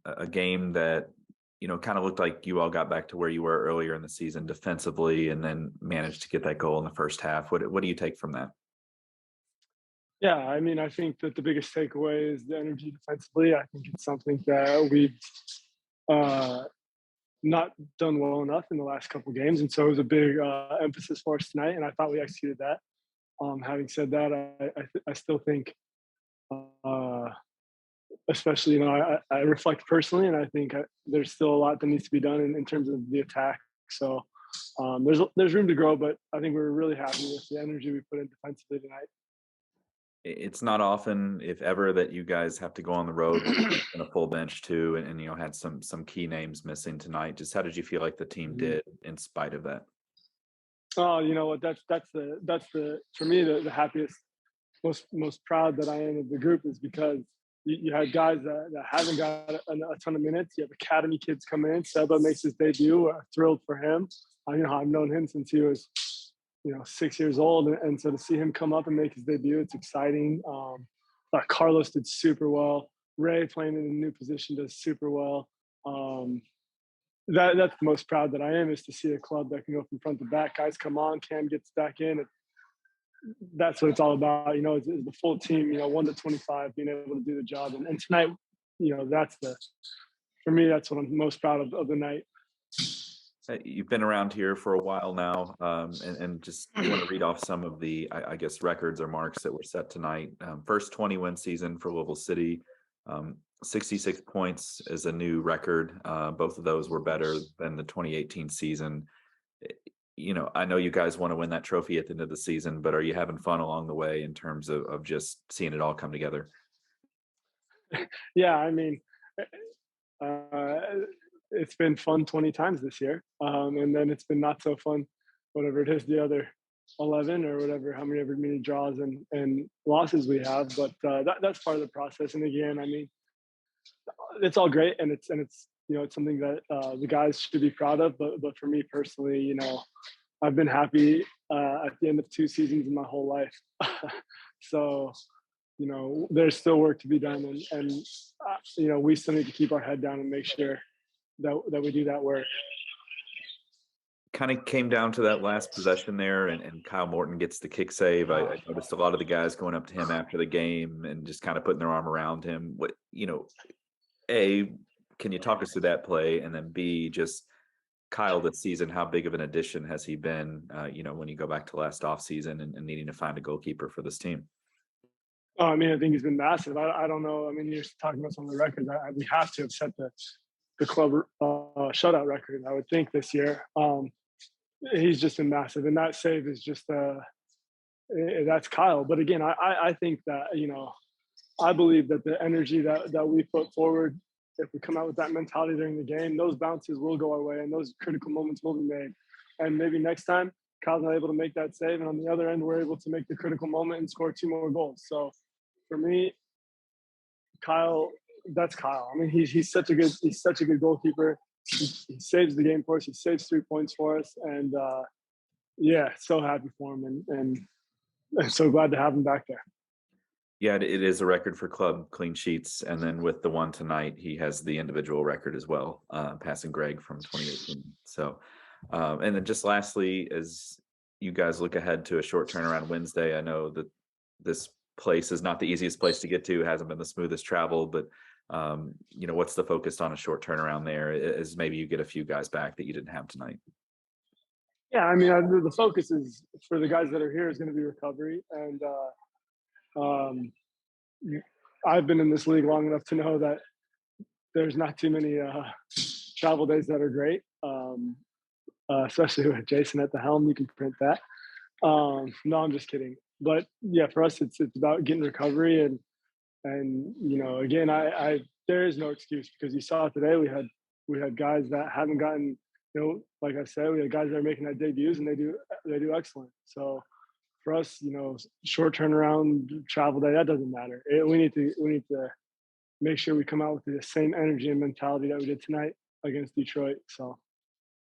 a game that, kind of looked like you all got back to where you were earlier in the season defensively and then managed to get that goal in the first half. What do you take from that? Yeah, I mean, I think that the biggest takeaway is the energy defensively. I think it's something that we've uh, not done well enough in the last couple of games, and so it was a big emphasis for us tonight. And I thought we executed that. Having said that, I still think, uh, especially I reflect personally, and I think there's still a lot that needs to be done in terms of the attack. So there's room to grow, but I think we're really happy with the energy we put in defensively tonight. It's not often, if ever, that you guys have to go on the road in a full bench too, and had some key names missing tonight. Just how did you feel like the team Mhm. did in spite of that? Oh, you know what? That's the for me the happiest, most proud that I am of the group is because you had guys that haven't got a ton of minutes. You have academy kids coming in. Seba makes his debut. We're thrilled for him. I've known him since he was 6 years old, and so to see him come up and make his debut, it's exciting. Carlos did super well. Ray playing in a new position does super well. Um, that's the most proud that I am is to see a club that can go from front to back. Guys come on, Cam gets back in. That's what it's all about. It's the full team. 1 to 25 being able to do the job. And tonight, that's the for me. That's what I'm most proud of the night. You've been around here for a while now, and just want to read off some of the, I guess, records or marks that were set tonight. First 20-win season for Louisville City. 66 points is a new record. Both of those were better than the 2018 season. I know you guys want to win that trophy at the end of the season, but are you having fun along the way in terms of just seeing it all come together? Yeah, I mean, uh, it's been fun 20 times this year, and then it's been not so fun, whatever it is, the other 11 or whatever, how many draws and losses we have. But that's part of the process. And again, I mean, it's all great, and it's something that the guys should be proud of. But for me personally, I've been happy at the end of 2 seasons in my whole life. So there's still work to be done, and we still need to keep our head down and make sure that we do that work. Kind of came down to that last possession there, and Kyle Morton gets the kick save. I noticed a lot of the guys going up to him after the game and just kind of putting their arm around him. A, can you talk us through that play? And then B, just Kyle this season, how big of an addition has he been, when you go back to last offseason and needing to find a goalkeeper for this team? Oh, I mean, I think he's been massive. I don't know. I mean, you're talking about some of the records. We have to have set the club shutout record, I would think, this year. He's just been massive, and that save is just that's Kyle. But again, I think that I believe that the energy that we put forward, if we come out with that mentality during the game, those bounces will go our way, and those critical moments will be made. And maybe next time, Kyle's not able to make that save, and on the other end, we're able to make the critical moment and score 2 more goals. So for me, Kyle, that's Kyle. I mean, he's such a good goalkeeper. He saves the game for us. He saves 3 points for us, and yeah, so happy for him, and so glad to have him back there. Yeah, it is a record for club clean sheets. And then with the one tonight, he has the individual record as well, passing Greg from 2018. So, and then just lastly, as you guys look ahead to a short turnaround Wednesday, I know that this place is not the easiest place to get to, hasn't been the smoothest travel, but what's the focus on a short turnaround there as maybe you get a few guys back that you didn't have tonight? Yeah, I mean, the focus is for the guys that are here is going to be recovery, and um, I've been in this league long enough to know that there's not too many travel days that are great, especially with Jason at the helm. You can print that. No, I'm just kidding. But yeah, for us, it's about getting recovery, and again, I there is no excuse because you saw today we had guys that haven't gotten, like I said, we had guys that are making their debuts and they do excellent. So for us, short turnaround travel day, that doesn't matter. We need to make sure we come out with the same energy and mentality that we did tonight against Detroit. So